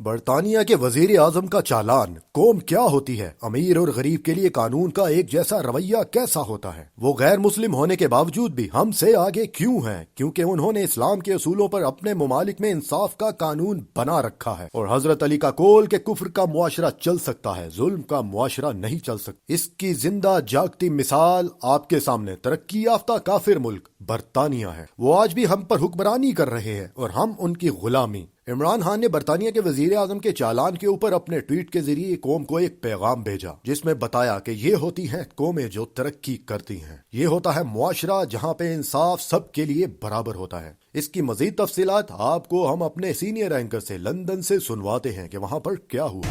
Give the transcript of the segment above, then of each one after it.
बरतानिया के वजीर आजम का चालान। कौम क्या होती है? अमीर और गरीब के लिए कानून का एक जैसा रवैया कैसा होता है? वो गैर मुस्लिम होने के बावजूद भी हमसे आगे क्यों हैं? क्योंकि उन्होंने इस्लाम के असूलों पर अपने मुमालिक में इंसाफ का कानून बना रखा है। और हजरत अली का कौल के कुफ्र का मुआशरा चल सकता है, जुल्म का मुआशरा नहीं चल सकता। इसकी जिंदा जागती मिसाल आपके सामने तरक्की याफ्ता काफिर मुल्क बरतानिया है। वो आज भी हम पर हुक्मरानी कर रहे हैं और हम उनकी गुलामी। इमरान खान ने बरतानिया के वजीर आजम के चालान के ऊपर अपने ट्वीट के जरिए कौम को एक पैगाम भेजा, जिसमें बताया कि ये होती हैं कौमें जो तरक्की करती हैं। ये होता है मुआशरा जहाँ पे इंसाफ सबके लिए बराबर होता है। इसकी मजीद तफसीलात आपको हम अपने सीनियर एंकर से लंदन से सुनवाते हैं कि वहाँ पर क्या हुआ।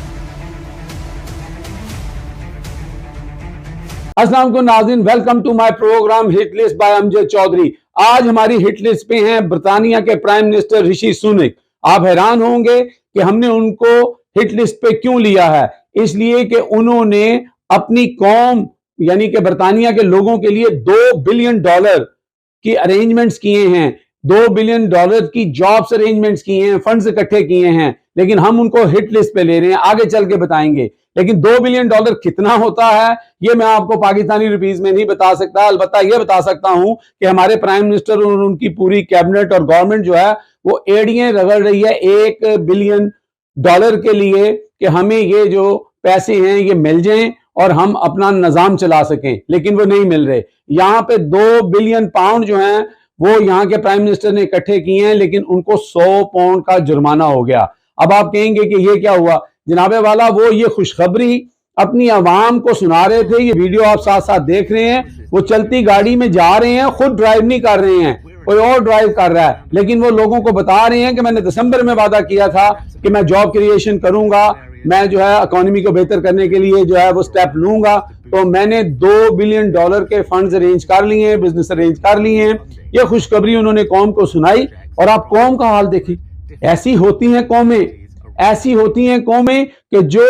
अस्सलाम वालेकुम नाज़रीन, welcome to my programme hit list by Amjad Chaudhary. आज हमारी हिट लिस्ट पे हैं बरतानिया के प्राइम मिनिस्टर ऋषि सुनक। आप हैरान होंगे कि हमने उनको हिट लिस्ट पे क्यों लिया है। इसलिए कि उन्होंने अपनी कौम यानी कि बरतानिया के लोगों के लिए $2 बिलियन की अरेंजमेंट्स किए हैं, $2 बिलियन की जॉब्स अरेंजमेंट्स किए हैं, फंड्स इकट्ठे किए हैं। लेकिन हम उनको हिट लिस्ट पे ले रहे हैं, आगे चल के बताएंगे। लेकिन $2 बिलियन कितना होता है ये मैं आपको पाकिस्तानी रुपीस में नहीं बता सकता। अलबत्ता ये बता सकता हूं कि हमारे प्राइम मिनिस्टर और उनकी पूरी कैबिनेट और गवर्नमेंट जो है वो एड़ियां रगड़ रही है $1 बिलियन के लिए कि हमें ये जो पैसे हैं ये मिल जाएं और हम अपना निजाम चला सकें। लेकिन वो नहीं मिल रहे। यहाँ पे 2 बिलियन पाउंड जो हैं वो यहाँ के प्राइम मिनिस्टर ने इकट्ठे किए हैं, लेकिन उनको 100 पाउंड का जुर्माना हो गया। अब आप कहेंगे कि ये क्या हुआ जनाबे वाला। वो ये खुशखबरी अपनी आवाम को सुना रहे थे। ये वीडियो आप साथ साथ देख रहे हैं। वो चलती गाड़ी में जा रहे हैं, खुद ड्राइव नहीं कर रहे हैं, कोई और ड्राइव कर रहा है। लेकिन वो लोगों को बता रहे हैं कि मैंने दिसंबर में वादा किया था कि मैं जॉब क्रिएशन करूंगा, मैं जो है इकोनॉमी को बेहतर करने के लिए जो है वो स्टेप लूंगा। तो मैंने $2 बिलियन के फंड्स अरेंज कर लिए हैं, बिजनेस अरेंज कर लिए हैं। ये खुशखबरी उन्होंने कौम को सुनाई। और आप कौम का हाल देखिए। ऐसी होती हैं कौमें, ऐसी होती हैं कौमें कि जो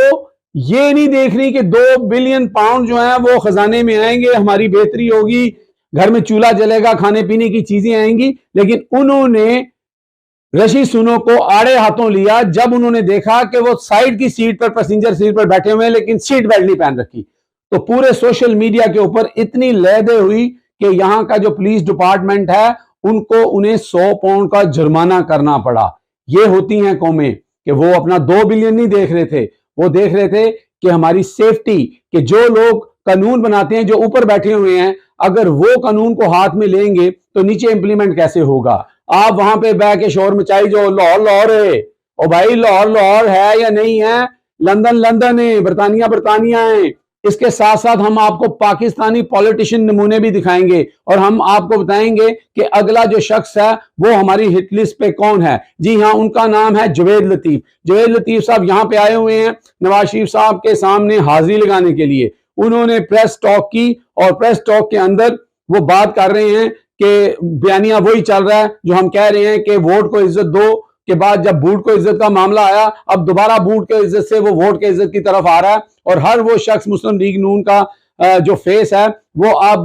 ये नहीं देख रही कि 2 बिलियन पाउंड जो है वो खजाने में आएंगे, हमारी बेहतरी होगी, घर में चूल्हा जलेगा, खाने पीने की चीजें आएंगी। लेकिन उन्होंने ऋषि सुनक को आड़े हाथों लिया जब उन्होंने देखा कि वो साइड की सीट पर, पैसेंजर सीट पर बैठे हुए हैं, लेकिन सीट बेल्ट नहीं पहन रखी। तो पूरे सोशल मीडिया के ऊपर इतनी लहदे हुई कि यहां का जो पुलिस डिपार्टमेंट है उनको उन्हें 100 पाउंड का जुर्माना करना पड़ा। ये होती हैं कौमें कि वो अपना 2 बिलियन नहीं देख रहे थे, वो देख रहे थे कि हमारी सेफ्टी, कि जो लोग कानून बनाते हैं, जो ऊपर बैठे हुए हैं, अगर वो कानून को हाथ में लेंगे तो नीचे इंप्लीमेंट कैसे होगा। आप वहां पे बैठ के शोर मचाई जो लाहौर लाहौर है। ओ भाई, लाहौर लाहौर है या नहीं है? लंदन लंदन है, बरतानिया बरतानिया है। इसके साथ साथ हम आपको पाकिस्तानी पॉलिटिशियन नमूने भी दिखाएंगे और हम आपको बताएंगे कि अगला जो शख्स है वो हमारी हिट लिस्ट पे कौन है। जी हाँ, उनका नाम है जवेद लतीफ। जवेद लतीफ साहब यहाँ पे आए हुए हैं नवाज शरीफ साहब के सामने हाजिरी लगाने के लिए। उन्होंने प्रेस टॉक की और प्रेस टॉक के अंदर वो बात कर रहे हैं कि बयानिया वही चल रहा है जो हम कह रहे हैं कि वोट को इज्जत दो के बाद जब बूट को इज्जत का मामला आया, अब दोबारा बूट के इज्जत से वो वोट के इज्जत की तरफ आ रहा है। और हर वो शख्स मुस्लिम लीग नून का जो फेस है वो अब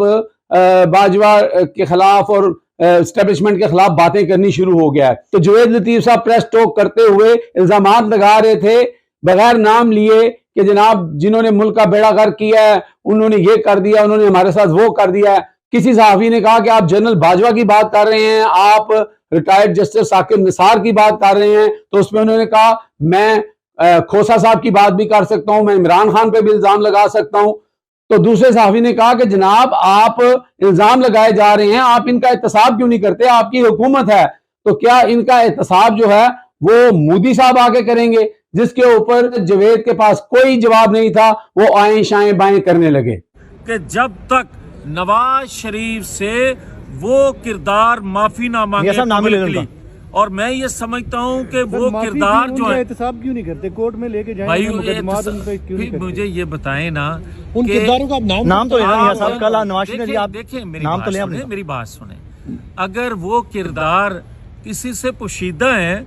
बाजवा के खिलाफ और एस्टेब्लिशमेंट के खिलाफ बातें करनी शुरू हो गया है। तो जवेद लतीफ साहब प्रेस टॉक करते हुए इल्जामात लगा रहे थे बगैर नाम लिए कि जनाब जिन्होंने मुल्क का बेड़ा गर्क किया है उन्होंने ये कर दिया, उन्होंने हमारे साथ वो कर दिया है। किसी सहाफी ने कहा कि आप जनरल बाजवा की बात कर रहे हैं, आप रिटायर्ड जस्टिस साकिब निसार की बात कर रहे हैं। तो उसमें उन्होंने कहा मैं खोसा साहब की बात भी कर सकता हूं, मैं इमरान खान पे भी इल्जाम लगा सकता हूं। तो दूसरे सहाफी ने कहा कि जनाब आप इल्जाम लगाए जा रहे हैं, आप इनका एहतसाब क्यों नहीं करते? आपकी हुकूमत है तो क्या इनका एहतसाब जो है वो मोदी साहब आके करेंगे? जिसके ऊपर जवेद के पास कोई जवाब नहीं था। वो आए शाएं बाएं करने लगे कि जब तक नवाज शरीफ से वो किरदार माफी ना मांगे पब्लिकली, और मैं ये समझता हूँ कि वो किरदार जो है एहतसाब क्यों नहीं करते, कोर्ट में लेके जाएंगे भाई, मुझे ये बताएं ना उन किरदारों का नाम तो देखिए मेरी बात सुने। अगर वो किरदार किसी से पोशीदा है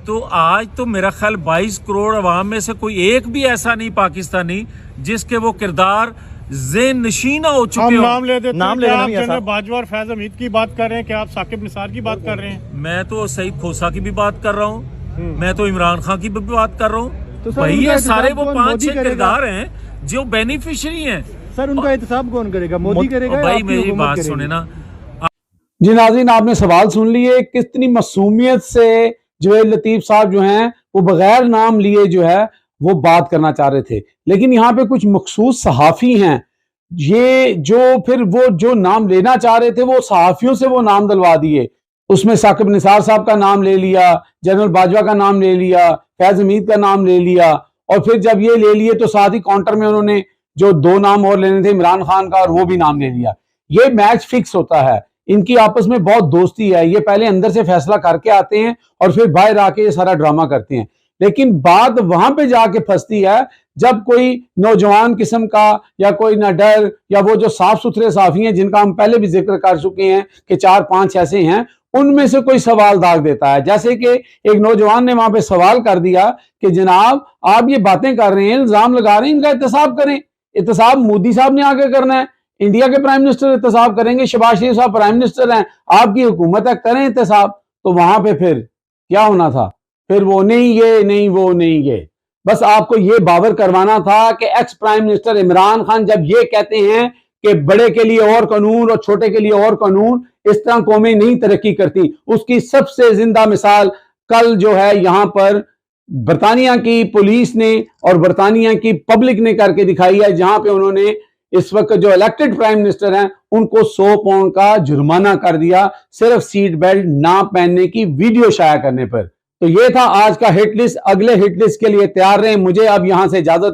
तो आज तो मेरा ख्याल 22 करोड़ अवाम में से कोई एक भी ऐसा नहीं पाकिस्तानी जिसके वो किरदार ज़ेन नशीना हो चुके हो। नाम ले देते बाजवा और फैज हमीद की बात कर रहे हैं, क्या आप साकिब निसार की बात कर रहे हैं? मैं तो सईद खोसा की भी बात कर रहा हूँ, मैं तो इमरान खान की भी बात कर रहा हूँ। तो सर, भाई उनका ये सारे एहतसाब वो कौन 5-6 मोदी करेगा? किरदार हैं जो बेनिफिशियरी हैं। सर उनका एहतसाब कौन करेगा? मोदी करेगा या भाई आपकी मेरी हुकूमत बात करेगी? सुने ना, जी नाज़रीन, आपने सवाल सुन लिए, कितनी मासूमियत से जवेद लतीफ साहब जो हैं वो बगैर नाम लिए जो है वो बात करना चाह रहे थे, लेकिन यहाँ पे कुछ मखसूस सहाफ़ी हैं ये जो फिर वो जो नाम लेना चाह रहे थे वो सहाफ़ियों से वो नाम दिलवा दिए। उसमें साकिब निसार साहब का नाम ले लिया, जनरल बाजवा का नाम ले लिया, फैज हमीद का नाम ले लिया, और फिर जब ये ले लिए तो साथ ही काउंटर में उन्होंने जो 2 नाम और लेने थे इमरान खान का और वो भी नाम ले लिया। ये मैच फिक्स होता है, इनकी आपस में बहुत दोस्ती है, ये पहले अंदर से फैसला करके आते हैं और फिर बाहर आके ये सारा ड्रामा करते हैं। लेकिन बात वहां पे जाके फंसती है जब कोई नौजवान किस्म का या कोई ना डर या वो जो साफ सुथरे साफी हैं जिनका हम पहले भी जिक्र कर चुके हैं कि 4-5 ऐसे हैं, उनमें से कोई सवाल दाग देता है। जैसे कि एक नौजवान ने वहां पे सवाल कर दिया कि जनाब आप ये बातें कर रहे हैं, इल्जाम लगा रहे हैं, इनका एहतसाब करें। एहतसाब मोदी साहब ने आगे करना है, इंडिया के प्राइम मिनिस्टर एहतसाब करेंगे, शहबाज शरीफ साहब प्राइम मिनिस्टर हैं, आपकी हुकूमत है, करें एहतसाब। तो वहां पे फिर क्या होना था? फिर वो नहीं ये नहीं वो नहीं ये, बस आपको ये बावर करवाना था कि ex prime minister Imran Khan जब ये कहते हैं कि बड़े के लिए और कानून और छोटे के लिए और कानून, इस तरह कौमें नहीं तरक्की करती। उसकी सबसे जिंदा मिसाल कल जो है यहां पर बरतानिया की पुलिस ने और बरतानिया की पब्लिक ने करके दिखाई है, जहां पे उन्होंने इस वक्त जो इलेक्टेड प्राइम मिनिस्टर हैं उनको 100 पाउंड का जुर्माना कर दिया सिर्फ सीट बेल्ट ना पहनने की वीडियो शाया करने पर। तो ये था आज का हिट लिस्ट। अगले हिट लिस्ट के लिए तैयार रहें। मुझे अब यहां से इजाजत